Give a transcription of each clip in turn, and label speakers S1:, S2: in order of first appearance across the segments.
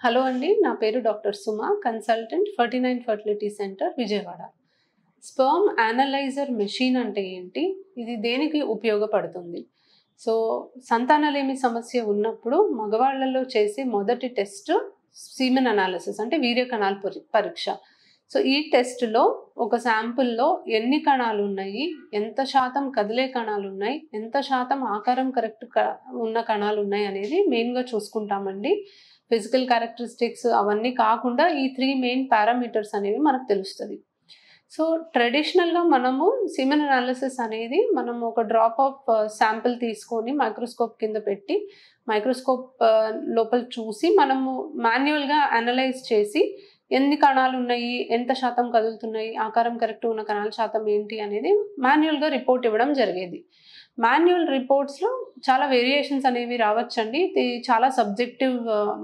S1: Hello అండి, నా పేరు doctor Suma, consultant 49 fertility centre Vijayawada. Sperm analyser machine అంటే ఏంటి? ఇది దేనికి ఉపయోగపడుతుంది? సో, సంతానలేమి సమస్య ఉన్నప్పుడు మగవాళ్ళలో చేసే మొదటి టెస్ట్ సీమెన్ అనాలిసిస్ అంటే వీర్య కణాల పరీక్ష. సో, ఈ టెస్ట్‌లో ఒక శాంపుల్‌లో ఎన్ని కణాలు ఉన్నాయి, ఎంత శాతం కదిలే కణాలు ఉన్నాయి, ఎంత శాతం ఆకారం కరెక్ట్ ఉన్న కణాలు ఉన్నాయి అనేది మెయిన్‌గా చూసుకుంటామండి. ఫిజికల్ క్యారెక్టరిస్టిక్స్ అవన్నీ కాకుండా ఈ 3 మెయిన్ పారామీటర్స్ అనేవి మనకు తెలుస్తది. సో, ట్రెడిషనల్‌గా మనము సీమెన్ అనాలిసిస్ అనేది మనం ఒక డ్రాప్ ఆఫ్ శాంపిల్ తీసుకొని మైక్రోస్కోప్ కింద పెట్టి మైక్రోస్కోప్ లోపల చూసి మనము మాన్యువల్‌గా అనలైజ్ చేసి ఎన్ని కణాలు ఉన్నాయి, ఎంత శాతం కదులుతున్నాయి, ఆకారం కరెక్ట్ ఉన్న కణాల శాతం ఏంటి అనేది మాన్యువల్‌గా రిపోర్ట్ ఇవ్వడం జరిగేది. మాన్యువల్ రిపోర్ట్స్‌లో చాలా వేరియేషన్స్ అనేవి రావచ్చండి. ఇది చాలా సబ్జెక్టివ్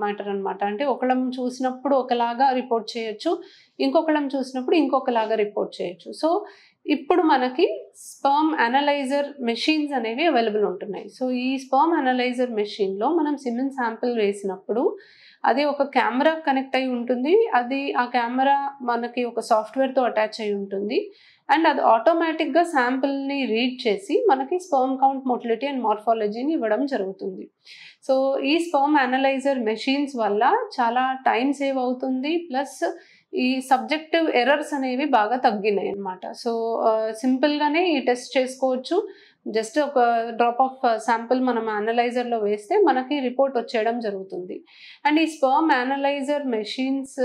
S1: మ్యాటర్ అనమాట. అంటే ఒకళ్ళం చూసినప్పుడు ఒకలాగా రిపోర్ట్ చేయొచ్చు, ఇంకొకళ్ళం చూసినప్పుడు ఇంకొకలాగా రిపోర్ట్ చేయొచ్చు. సో, ఇప్పుడు మనకి స్పర్మ్ అనలైజర్ మెషిన్స్ అనేవి అవైలబుల్ ఉంటున్నాయి. సో, ఈ స్పర్మ్ అనలైజర్ మెషిన్‌లో మనం సిమెన్ శాంపిల్ వేసినప్పుడు అది ఒక కెమెరా కనెక్ట్ అయి ఉంటుంది. ఆ కెమెరా మనకి ఒక సాఫ్ట్‌వేర్‌తో అటాచ్ అయి ఉంటుంది. అండ్ అది ఆటోమేటిక్‌గా శాంపిల్‌ని రీడ్ చేసి మనకి స్పర్మ్ కౌంట్, మోటిలిటీ అండ్ మార్ఫాలజీని ఇవ్వడం జరుగుతుంది. సో, ఈ స్పర్మ్ అనలైజర్ మెషిన్స్ వల్ల చాలా టైం సేవ్ అవుతుంది. ప్లస్ ఈ సబ్జెక్టివ్ ఎర్రర్స్ అనేవి బాగా తగ్గినాయి అన్నమాట. సో, సింపుల్‌గానే ఈ టెస్ట్ చేసుకోవచ్చు. జస్ట్ ఒక డ్రాప్ ఆఫ్ శాంపిల్ మనం అనలైజర్‌లో వేస్తే మనకి రిపోర్ట్ వచ్చేయడం జరుగుతుంది. అండ్ ఈ స్పర్మ్ అనలైజర్ మెషిన్స్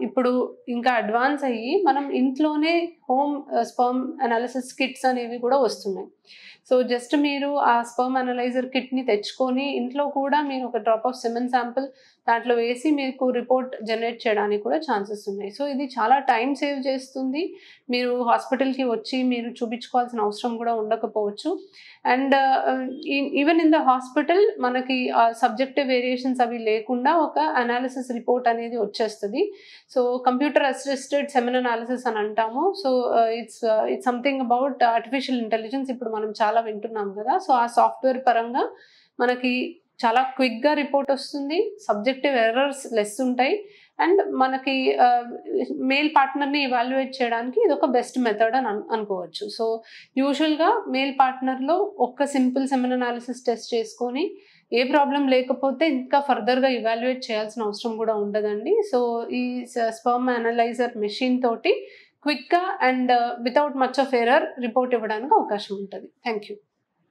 S1: ఇప్పుడు ఇంకా అడ్వాన్స్ అయ్యి మనం ఇంట్లోనే హోమ్ స్పర్మ్ అనాలిసిస్ కిట్స్ అనేవి కూడా వస్తున్నాయి. సో, జస్ట్ మీరు ఆ స్పర్మ్ అనలైజర్ కిట్‌ని తెచ్చుకొని ఇంట్లో కూడా మీరు ఒక డ్రాప్ ఆఫ్ సెమెన్ శాంపిల్ దాంట్లో వేసి మీకు రిపోర్ట్ జనరేట్ చేయడానికి కూడా ఛాన్సెస్ ఉన్నాయి. సో, ఇది చాలా టైం సేవ్ చేస్తుంది. మీరు హాస్పిటల్‌కి వచ్చి మీరు చూపించుకోవాల్సిన అవసరం కూడా ఉండకపోవచ్చు. And even in the hospital మనకి సబ్జెక్టివ్ వేరియేషన్స్ అవి లేకుండా ఒక అనాలిసిస్ రిపోర్ట్ అనేది వచ్చేస్తది. So, computer assisted semen analysis అని అంటాము. So, it's something about artificial intelligence ఇప్పుడు మనం చాలా వింటున్నాం కదా! సో, ఆ సాఫ్ట్‌వేర్ పరంగా మనకి చాలా క్విక్‌గా రిపోర్ట్ వస్తుంది. సబ్జెక్టివ్ ఎర్రర్స్ లెస్ ఉంటాయి. అండ్ మనకి మేల్ పార్ట్నర్‌ని ఎవాల్యుయేట్ చేయడానికి ఇదొక బెస్ట్ మెథడ్ అని అనుకోవచ్చు. సో, యూజువల్‌గా మేల్ పార్ట్నర్‌లో ఒక్క సింపుల్ సెమెన్ అనాలిసిస్ టెస్ట్ చేసుకొని ఏ ప్రాబ్లమ్ లేకపోతే ఇంకా ఫర్దర్‌గా ఎవాల్యుయేట్ చేయాల్సిన అవసరం కూడా ఉండదండి. సో, ఈ స్పర్మ్ అనలైజర్ మెషిన్ తోటి క్విక్‌గా and without much of error report ఇవ్వడానికి అవకాశం ఉంటది. Thank you.